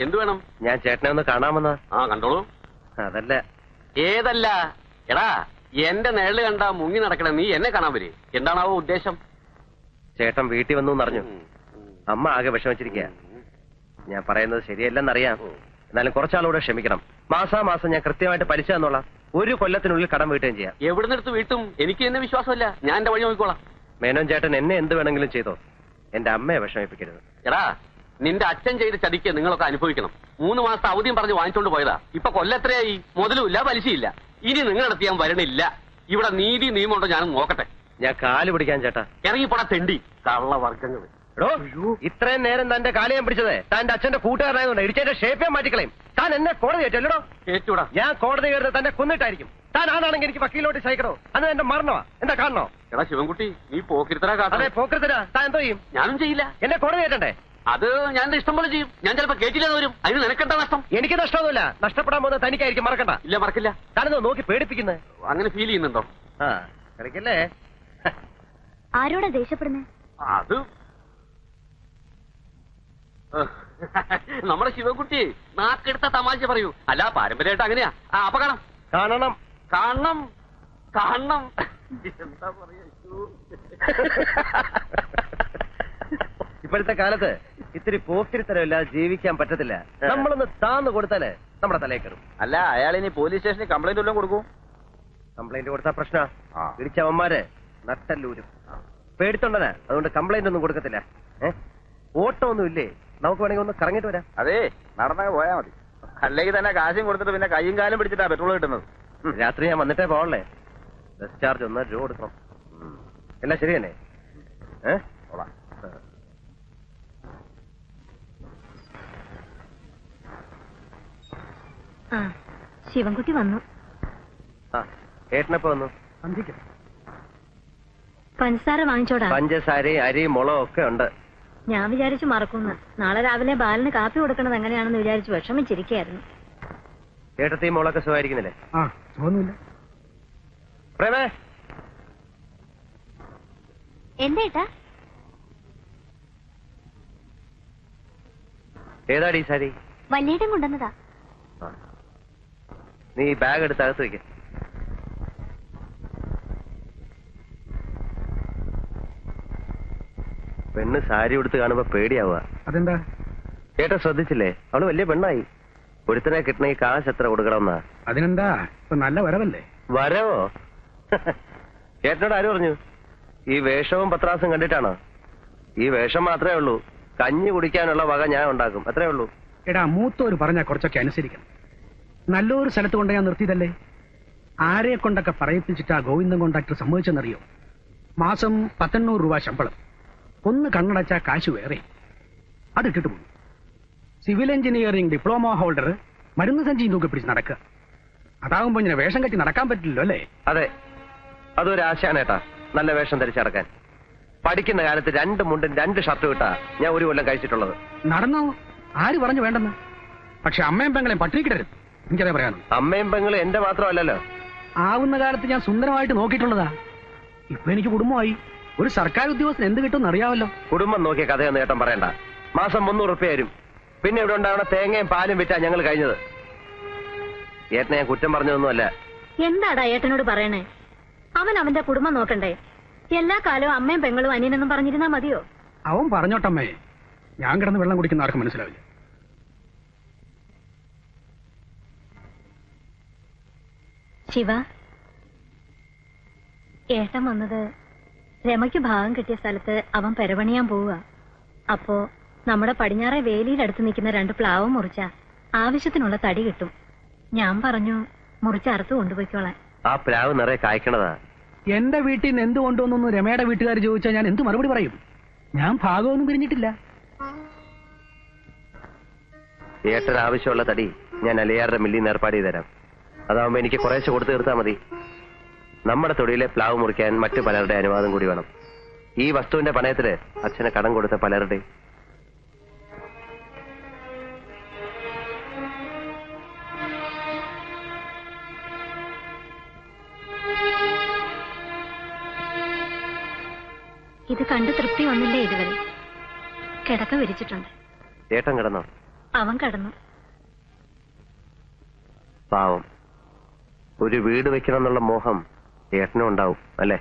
എന്ത് വേണം? ഞാൻ ചേട്ടനെ ഒന്ന് കാണാമെന്നാ. ആ കണ്ടോളൂ. അതല്ല. ഏതല്ല? എടാ എന്റെ നിഴല് കണ്ടാ മുങ്ങി നടക്കണ നീ എന്നെ കാണാൻ വരെ. എന്താണാവോ ഉദ്ദേശം? ചേട്ടൻ വീട്ടിൽ വന്നു എന്നറിഞ്ഞു. അമ്മ ആകെ വിഷമിച്ചിരിക്കുക. ഞാൻ പറയുന്നത് ശരിയല്ലെന്നറിയാം. എന്നാലും കുറച്ചാളൂടെ ക്ഷമിക്കണം. മാസാമാസം ഞാൻ കൃത്യമായിട്ട് പലിശ എന്നുള്ള 1 കൊല്ലത്തിനുള്ളിൽ കടം വീട്ടുകയും ചെയ്യാം. എവിടുന്നെടുത്ത് വീട്ടും? എനിക്ക് എന്നെ വിശ്വാസമില്ല. ഞാൻ എന്റെ വഴി നോക്കിക്കോളാം. മേനോൻ ചേട്ടൻ എന്നെ എന്ത് വേണമെങ്കിലും ചെയ്തോ, എന്റെ അമ്മയെ വിഷമിപ്പിക്കരുത്. എടാ നിന്റെ അച്ഛൻ ചെയ്ത ചതിക്ക് നിങ്ങളൊക്കെ അനുഭവിക്കണം. 3 മാസത്തെ അവധിയും പറഞ്ഞ് വാങ്ങിച്ചോണ്ട് പോയതാ. ഇപ്പൊ കൊല്ലത്രയായി, മുതലുമില്ല പലിശയില്ല. ഇനി നിങ്ങളടുത്ത് ഞാൻ വരണില്ല. ഇവിടെ നീതി നിയമമുണ്ടോ ഞാനും നോക്കട്ടെ. ഞാൻ കാല് പിടിക്കാൻ ചേട്ടാ. ഇറങ്ങിപ്പോടാ തെണ്ടി കള്ളവർഗ്ഗങ്ങൾ. എടോ, ഇത്രയും നേരം തന്റെ കാല് ഞാൻ പിടിച്ചത് തന്റെ അച്ഛന്റെ കൂട്ടുകാരനായതുകൊണ്ട് ഇടിച്ചതിന്റെ ഷേപ്പേ മാറ്റിക്കളയും. താൻ എന്നെ കോടതി കയറ്റല്ലോ. കേട്ടൂടാ. ഞാൻ കോടതി കയറുന്നത് തന്നെ കൊന്നിട്ടായിരിക്കും. താൻ ആണാണെങ്കിൽ എനിക്ക് വക്കീലോട്ട് സഹിക്കണോ? അന്ന് എന്റെ മരണമാ. എന്താ കാണണോ? എടാ ശിവൻകുട്ടി, നീ പോക്കിരുത്തരാ കാട്ടെ. അതെ, പോക്കരുത്തരാ. താൻ എന്തോ ചെയ്യും? ഞാനും ചെയ്യില്ല. എന്നെ കോടതി കയറ്റണ്ടേ? അത് ഞാൻ എന്റെ ഇഷ്ടം പോലെ ചെയ്യും. ഞാൻ ചിലപ്പോ കേട്ടില്ലെന്ന് വരും. അതിന് നിനക്കെന്താ നഷ്ടം? എനിക്ക് നഷ്ടമൊന്നുമില്ല. നഷ്ടപ്പെടാൻ പോകുന്നത് തനിക്കായിരിക്കും. മറക്കണ്ട. ഇല്ല, മറക്കില്ല. താനെന്തോ നോക്കി പേടിപ്പിക്കുന്നത്? അങ്ങനെ ഫീൽ ചെയ്യുന്നുണ്ടോ? ആ കളിക്കല്ലേ. ആരോടാ ദേഷ്യപ്പെടുന്നേ? അത് നമ്മുടെ ശിവൻകുട്ടി നാക്കെടുത്ത തമാശ പറയൂ. അല്ല, പാരമ്പര്യമായിട്ട് അങ്ങനെയാ. അപ്പൊ കാണാം. കാണണം കാണണം കാണണം. എന്താ പറയാ? ഇപ്പോഴത്തെ കാലത്ത് ഇത്തിരി പോക്കിരിത്തരമില്ലാതെ ജീവിക്കാൻ പറ്റത്തില്ല. നമ്മളൊന്ന് താന്ന് കൊടുത്താല് നമ്മുടെ തലയിൽ കയറും. അല്ല, അയാൾ ഇനി പോലീസ് സ്റ്റേഷനിൽ കംപ്ലൈന്റ് വല്ലതും കൊടുക്കും? കംപ്ലൈന്റ് കൊടുത്താ പ്രശ്ന. ഇടിച്ചവന്മാര് നട്ടല്ലൂരും. പേടിത്തൊണ്ടനാ, അതുകൊണ്ട് കംപ്ലൈന്റ് ഒന്നും കൊടുക്കത്തില്ല. ഓട്ടോ ഒന്നും ഇല്ലേ? നമുക്ക് വേണമെങ്കിൽ ഒന്ന് കറങ്ങിട്ട് വരാം. അതെ, നടന്നങ്ങ് പോയാ മതി. അല്ലെങ്കിൽ തന്നെ കാശും കൊടുത്തിട്ട് പിന്നെ കയ്യും കാലും പിടിച്ചിട്ടാ പെട്രോൾ കിട്ടുന്നത്. രാത്രി ഞാൻ വന്നിട്ടേ പോകണല്ലേ. ബസ് ചാർജ് 1 രൂപ കൊടുക്കണം. എല്ലാം ശരി തന്നെ. ശിവൻകുട്ടി വന്നു. ഏട്ടനപ്പോ വന്നു. പഞ്ചസാര വാങ്ങിച്ചോടാ. പഞ്ചസാരയും അരി മുളകും ഒക്കെ ഉണ്ട്. ഞാൻ വിചാരിച്ചു മറക്കുന്നു. നാളെ രാവിലെ ബാലന് കാപ്പി കൊടുക്കണത് എങ്ങനെയാണെന്ന് വിചാരിച്ചു വിഷമിച്ചിരിക്കുകയായിരുന്നു. ഏട്ടത്തെയും മോളൊക്കെ സുഖമായിരിക്കുന്നില്ലേ? പ്രേമേ, എന്തേട്ടാ? ഏതാടി സാരി? വല്യേട്ടൻ കൊണ്ടുവന്നതാ. നീ ബാഗ് എടുത്ത് അകത്ത് വയ്ക്ക. പെണ്ണ് സാരി ഉടുത്ത് കാണുമ്പോ പേടിയാവുക. അതെന്താ? ഏട്ടാ ശ്രദ്ധിച്ചില്ലേ? അവള് വലിയ പെണ്ണായി. ഒരുത്തനെ കിട്ടണമെങ്കിൽ കാശ് എത്ര കൊടുക്കണമെന്നാ? അതിനെന്താ, ഇപ്പൊ നല്ല വരവല്ലേ? വരവോ? ഏട്ടനോട് ആര് പറഞ്ഞു? ഈ വേഷവും പത്രാസും കണ്ടിട്ടാണോ? ഈ വേഷം മാത്രമേ ഉള്ളൂ. കഞ്ഞി കുടിക്കാനുള്ള വക ഞാൻ ഉണ്ടാക്കും, അത്രേ ഉള്ളൂ. എടാ, മൂത്തോര് പറഞ്ഞാൽ കുറച്ചൊക്കെ അനുസരിക്കണം. നല്ലൊരു സ്ഥലത്ത് കൊണ്ട് ഞാൻ നിർത്തിയതല്ലേ. ആരെ കൊണ്ടൊക്കെ പറയിപ്പിച്ചിട്ടാ ഗോവിന്ദൻ കോൺട്രാക്ടർ സമ്മതിച്ചെന്നറിയോ? മാസം 1800 രൂപ ശമ്പളം. ഒന്ന് കണ്ണടച്ചാ കാശ് വേറെ. അതിട്ടിട്ട് പോകും. സിവിൽ എഞ്ചിനീയറിംഗ് ഡിപ്ലോമ ഹോൾഡർ മരുന്ന് സഞ്ചിയും തൂക്കി പിടിച്ച് നടക്കുക. അതാകുമ്പോ ഇങ്ങനെ വേഷം കെട്ടി നടക്കാൻ പറ്റില്ലല്ലോ അല്ലേ? അതെ, അതൊരു ആശയാണ് ഏട്ടാ, നല്ല വേഷം ധരിച്ച് നടക്കാൻ. പഠിക്കുന്ന കാലത്ത് 2 മുണ്ടും 2 ഷർട്ടും ഇട്ടാ ഞാൻ 1 കൊല്ലം കഴിച്ചിട്ടുള്ളത്. നടന്നോ? ആര് പറഞ്ഞു വേണ്ടെന്ന്? പക്ഷെ അമ്മയും പെങ്ങളെയും പട്ടിണിക്കിടരുത്, എനിക്കതേ പറയാനുള്ളൂ. അമ്മയും പെങ്ങളും എന്റെ മാത്രമല്ലല്ലോ. ആവുന്ന കാലത്ത് ഞാൻ സുന്ദരമായിട്ട് നോക്കിയിട്ടുള്ളതാ. ഇപ്പൊ എനിക്ക് കുടുംബമായി. ഒരു സർക്കാർ ഉദ്യോഗസ്ഥന് എന്ത് കിട്ടുമെന്ന് അറിയാമല്ലോ. കുടുംബം നോക്കിയ കഥയൊന്നും ഏട്ടൻ പറയണ്ട. മാസം 300 രൂപ വരും. പിന്നെ ഇവിടെ ഉണ്ടാവണ തേങ്ങയും പാലും വിറ്റാ ഞങ്ങൾ കഴിഞ്ഞത്. ഏട്ടനെ ഞാൻ കുറ്റം പറഞ്ഞതൊന്നുമല്ല. എന്താടാ ഏട്ടനോട് പറയണേ? അവൻ അവന്റെ കുടുംബം നോക്കണ്ടേ? എല്ലാ കാലവും അമ്മയും പെങ്ങളും അനിയനെന്നും പറഞ്ഞിരുന്നാ മതിയോ? അവൻ പറഞ്ഞോട്ടമ്മേ, ഞാൻ കിടന്ന് വെള്ളം കുടിക്കുന്ന ആർക്കും മനസ്സിലാവില്ല. ശിവ, ഏട്ടൻ വന്നത് രമയ്ക്ക് ഭാഗം കിട്ടിയ സ്ഥലത്ത് അവൻ പെരപണിയാൻ പോവുക. അപ്പോ നമ്മുടെ പടിഞ്ഞാറെ വേലിയിലടുത്ത് നിൽക്കുന്ന 2 പ്ലാവ് മുറിച്ച ആവശ്യത്തിനുള്ള തടി കിട്ടും. ഞാൻ പറഞ്ഞു മുറിച്ചറുത്ത് കൊണ്ടുപോയിക്കോളാൻ. ആ പ്ലാവ് നിറയെ കായ്ക്കണതാ. എന്റെ വീട്ടിൽ നിന്ന് എന്ത് കൊണ്ടുവന്നു രമയുടെ വീട്ടുകാർ ചോദിച്ചാൽ ഞാൻ എന്ത് മറുപടി പറയും? ഞാൻ ഭാഗമൊന്നും പിരിഞ്ഞിട്ടില്ല. ഏട്ടൻ ആവശ്യമുള്ള തടി ഞാൻ അലിയാറുടെ മില്ലിൽ നിന്ന് ഏർപ്പാട് ചെയ്ത് തരാം. അതാവുമ്പോ എനിക്ക് കുറേശ്ശെ കൊടുത്തു തീർത്താൽ മതി. നമ്മുടെ തൊടിയിലെ പ്ലാവ് മുറിക്കാൻ മറ്റു പലരുടെ അനുവാദം കൂടി വേണം. ഈ വസ്തുവിന്റെ പണയത്തില് അച്ഛന് കടം കൊടുത്ത പലരുടെ. ഇത് കണ്ടു തൃപ്തി വന്നില്ലേ ഇതുവരെ? കിടക്ക വിരിച്ചിട്ടുണ്ട്. ഏട്ടൻ കിടന്നോ? അവൻ കടന്നു. പാവം, ഒരു വീട് വെക്കണം എന്നുള്ള മോഹം ഏട്ടനും ഉണ്ടാവും അല്ലേ?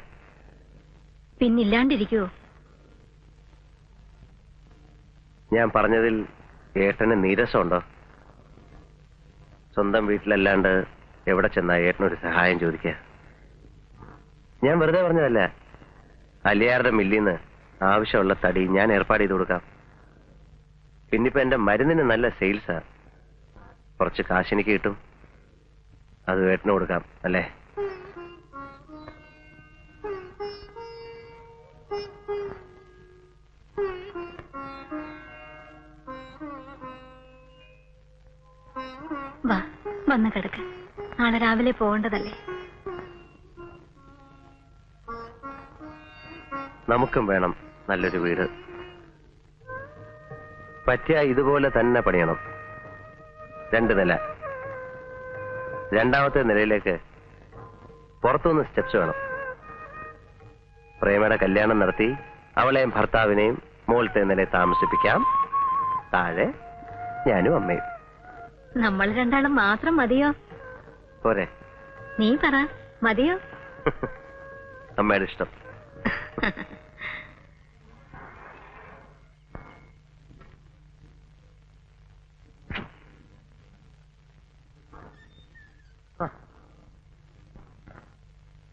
പിന്നില്ലാണ്ടിരിക്കുവോ? ഞാൻ പറഞ്ഞതിൽ ഏട്ടന് നീരസമുണ്ടോ? സ്വന്തം വീട്ടിലല്ലാണ്ട് എവിടെ ചെന്നാ ഏട്ടനൊരു സഹായം ചോദിക്കുക? ഞാൻ വെറുതെ പറഞ്ഞതല്ല. അലിയാറുടെ മില്ലിന്ന് ആവശ്യമുള്ള തടി ഞാൻ ഏർപ്പാട് ചെയ്ത് കൊടുക്കാം. പിന്നിപ്പോ എന്റെ മരുന്നിന് നല്ല സെയിൽസാ. കുറച്ച് കാശെനിക്ക് കിട്ടും, അത് ഏട്ടന് കൊടുക്കാം അല്ലേ? വാ, വന്ന് കിടക്ക്. നാളെ രാവിലെ പോകേണ്ടതല്ലേ? നമുക്കും വേണം നല്ലൊരു വീട്. പറ്റിയ ഇതുപോലെ തന്നെ പണിയണം. 2 നില. 2ാമത്തെ നിലയിലേക്ക് പുറത്തുനിന്ന് സ്റ്റെപ്സ് വേണം. പ്രേമയുടെ കല്യാണം നടത്തി അവളെയും ഭർത്താവിനെയും മുകളിലത്തെ നിലയിൽ താമസിപ്പിക്കാം. താഴെ ഞാനും അമ്മയും. നമ്മൾ രണ്ടാളും മാത്രം മതിയോ? പോരെ? നീ പറ, മതിയോ? അമ്മയുടെ ഇഷ്ടം.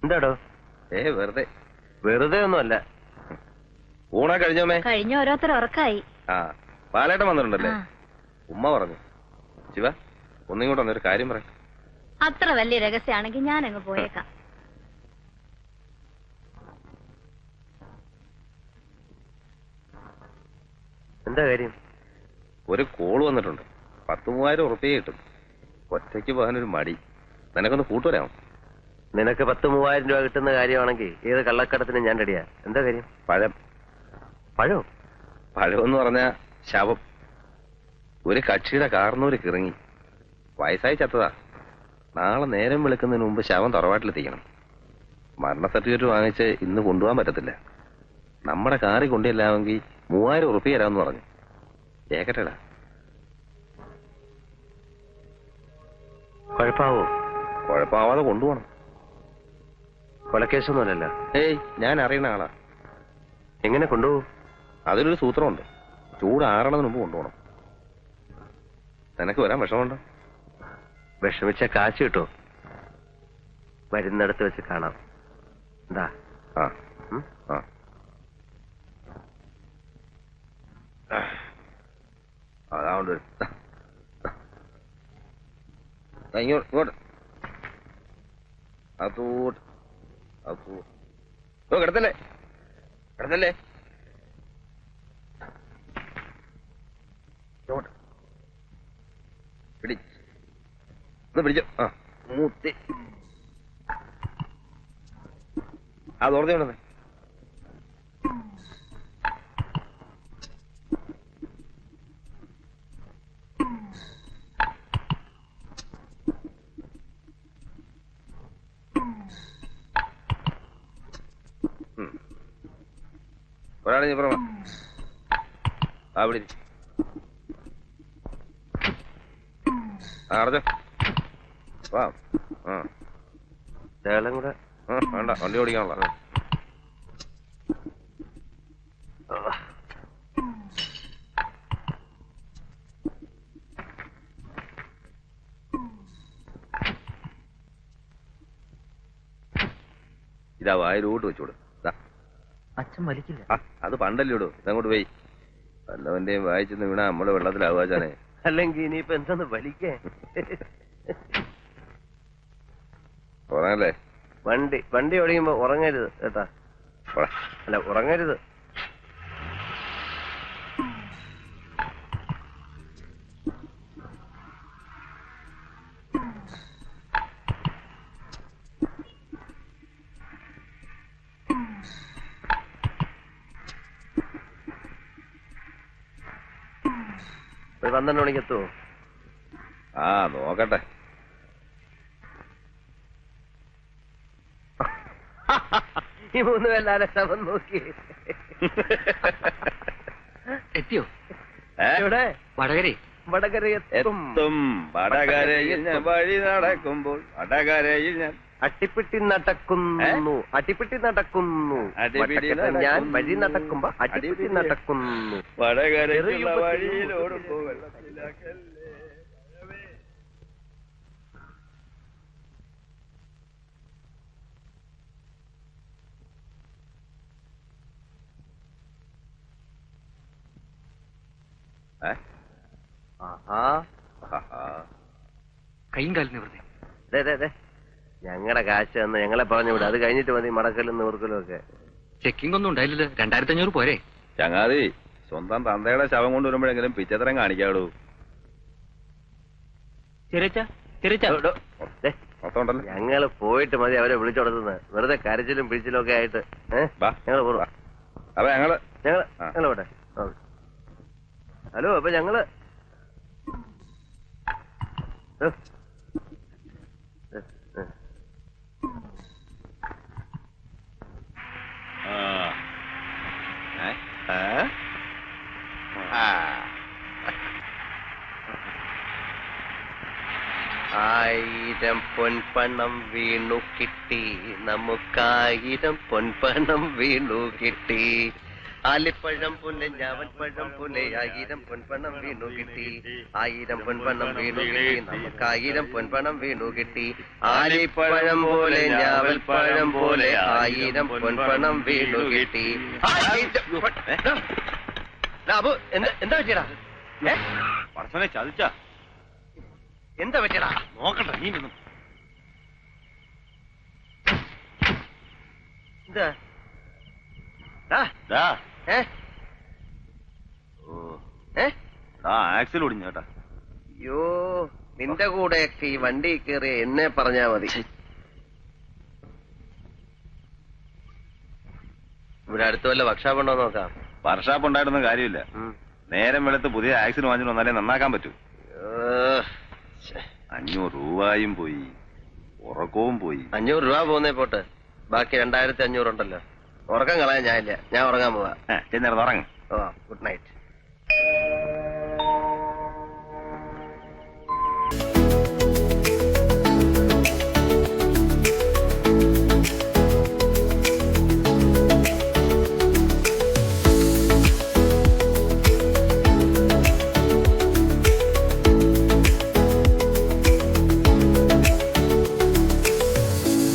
എന്താടോ? വെറുതെ. വെറുതെ ഒന്നുമല്ല. ഊണാ കഴിഞ്ഞോമേ? കഴിഞ്ഞ ഓരോരുത്തർ ഉറക്കായി. ആ, പാലേട്ടൻ വന്നിട്ടുണ്ടല്ലേ? ആ. ഉമ്മ പറഞ്ഞു. ശിവ, ഒന്നിങ്ങോട്ട് വന്നൊരു കാര്യം പറ. അത്ര വലിയ രഹസ്യമാണെങ്കിൽ ഞാൻ അങ്ങ് പോയേക്കാം. എന്താ കാര്യം? ഒരു കോള് വന്നിട്ടുണ്ട്. 10,000 ഉറുപ്പിക കിട്ടും. ഒറ്റയ്ക്ക് പോകാനൊരു മടി. നിനക്കൊന്ന് കൂട്ടുവരാമോ? നിനക്ക് 10,000-3,000 രൂപ കിട്ടുന്ന കാര്യമാണെങ്കിൽ ഏത് കള്ളക്കടത്തിന് ഞാൻ റെഡിയാ. എന്താ കാര്യം? പഴം. പഴോ? പഴമെന്ന് പറഞ്ഞ ശവം. ഒരു കക്ഷിയുടെ കാർന്നൂര് കിറങ്ങി വയസ്സായി ചത്തതാ. നാളെ നേരം വെളുക്കുന്നതിന് മുമ്പ് ശവം തറവാട്ടിലെത്തിക്കണം. മരണ സർട്ടിഫിക്കറ്റ് വാങ്ങിച്ച് ഇന്ന് കൊണ്ടുപോകാൻ പറ്റത്തില്ല. നമ്മുടെ കാറി കൊണ്ടുചെല്ലാമെങ്കിൽ 3,000 ഉറുപ്പിക തരാമെന്ന് പറഞ്ഞു. കേക്കട്ടെടാ. കുഴപ്പാവോ? കുഴപ്പമാവാതെ കൊണ്ടുപോകണം. കൊലക്കേസൊന്നുമല്ലല്ലോ? ഏയ്, ഞാൻ അറിയുന്ന ആളാ. എങ്ങനെ കൊണ്ടുപോകും? അതിലൊരു സൂത്രമുണ്ട്. ചൂടാറണതിന് മുമ്പ് കൊണ്ടുപോകണം. നിനക്ക് വരാൻ വിഷമമുണ്ടോ? വിഷമിച്ച കാശ് കിട്ടോ? വരുന്നിടത്ത് വെച്ച് കാണാം. എന്താ? ആ ആ, അതാണ്ട് ഇങ്ങോട്ട് അതോട്ട് കിടത്തല്ലേ കിടത്തല്ലേ പിടിച്ചോ. ആ, മൂത്തി അത് ഓർമ്മ വേണ്ടേ? ഒരാളെ നീ പറഞ്ഞ ആ വിളി അടച്ചോ. വാ. ആ, കൂടെ വേണ്ട, വണ്ടി ഓടിക്കാനുള്ള. ഇതാ വായിലോട്ട് വെച്ചോട്. അച്ഛൻ വലിക്കില്ല. അത് പണ്ടല്ലേ ഇടൂ. ഇതങ്ങോട്ട് പോയി വല്ലവന്റെയും വായിച്ചെന്ന് വീണാ നമ്മള് വെള്ളത്തിലാവാച്ചാനെ. അല്ലെങ്കിൽ ഇനിയിപ്പോ എന്താന്ന് വലിക്കേ? ഉറങ്ങല്ലേ? വണ്ടി ഓടിക്കുമ്പോ ഉറങ്ങരുത് കേട്ടാ. അല്ല, ഉറങ്ങരുത്. ഒരു 12 മണിക്ക് എത്തുമോ? ആ, നോക്കട്ടെ. ഈ 3 പേരുടെ ശവം നോക്കി എത്തിയോ? ഇവിടെ വടകരേ വടകരയെത്തും. എത്തും വടകരയിൽ ഞാൻ വഴി നടക്കുമ്പോൾ വടകരയിൽ ഞാൻ അട്ടിപ്പിട്ടി നടക്കുന്നു, അട്ടിപ്പിട്ടി നടക്കുന്നു. അടിപിടി വടക്കത്ത് ഞാൻ നടക്കുന്നു. വഴി നടക്കുമ്പോ അട്ടിപ്പിട്ടി നടക്കുന്നു. വടകരയിലുള്ള വഴിയിലോടുമ്പോ വെള്ളത്തിലാക്കല്ലേ. ആഹാ, കൈയും കാലിന് നിവർത്തി. ഞങ്ങളുടെ കാശ് തന്ന് ഞങ്ങളെ പറഞ്ഞു വിടും. അത് കഴിഞ്ഞിട്ട് മതി മടക്കലും നൂർക്കലും ഒക്കെ. ചെക്കിംഗ് ഒന്നും ഉണ്ടായില്ലല്ലോ. 2500 പോരെ? ചങ്ങാതി, സ്വന്തം തന്തയുടെ ശവം കൊണ്ടുവരുമ്പോഴെങ്കിലും പിച്ചത്തരം കാണിക്കാടൂ. മൊത്തമുണ്ടല്ലോ. ഞങ്ങള് പോയിട്ട് മതി അവരെ വിളിച്ചോടുന്നത്. വെറുതെ കരച്ചിലും പിടിച്ചിലും ഒക്കെ ആയിട്ട്. ഞങ്ങള് പോവാ. അപ്പൊ ഞങ്ങള് പോട്ടെ. ഹലോ, അപ്പൊ ഞങ്ങള് ആയിരം പൊൻപണം വീണു കിട്ടി, നമുക്കായിരം പൊൻപണം വീണു കിട്ടി. ആലിപ്പഴം പോലെ ഞാവൽപ്പഴം പോലെ ആയിരം പൊൻപണം വീണു കിട്ടി. ആയിരം പൊൻപണം വീണു കിട്ടി, നമുക്കായിരം പൊൻപണം വീണു കിട്ടി. ആലിപ്പഴം പോലെ ഞാവൽപ്പഴം പോലെ ആയിരം പൊൻപണം വീണു കിട്ടി. എന്താ പറ്റിയടാ? പറച്ചനെ ചതിച്ചാ എന്താ പറ്റിയടാ? നോക്കണ്ട നീ നിന്നും. എന്താ ആക്സിൽ ഒടിഞ്ഞു കേട്ടാ. അയ്യോ, നിന്റെ കൂടെയൊക്കെ ഈ വണ്ടി കയറി എന്നെ പറഞ്ഞാ മതി. ഇവിടെ അടുത്ത് വല്ല വർക്ക്ഷോപ്പ് ഉണ്ടോ നോക്കാം. വർക്ക്ഷോപ്പ് ഉണ്ടായിരുന്ന കാര്യമില്ല. നേരം വെളുത്ത് പുതിയ ആക്സിൽ വാങ്ങിച്ചു വന്നാലേ നന്നാക്കാൻ പറ്റൂ. 500 രൂപയും പോയി, ഉറക്കവും പോയി. 500 രൂപ പോകുന്നേ പോട്ടെ, ബാക്കി 2500 ഉണ്ടല്ലോ. ഉറക്കം കളയാൻ ഞാനില്ല, ഞാൻ ഉറങ്ങാൻ പോവാ. ചെന്നേരം ഉറങ്ങും. ഓ, ഗുഡ് നൈറ്റ്.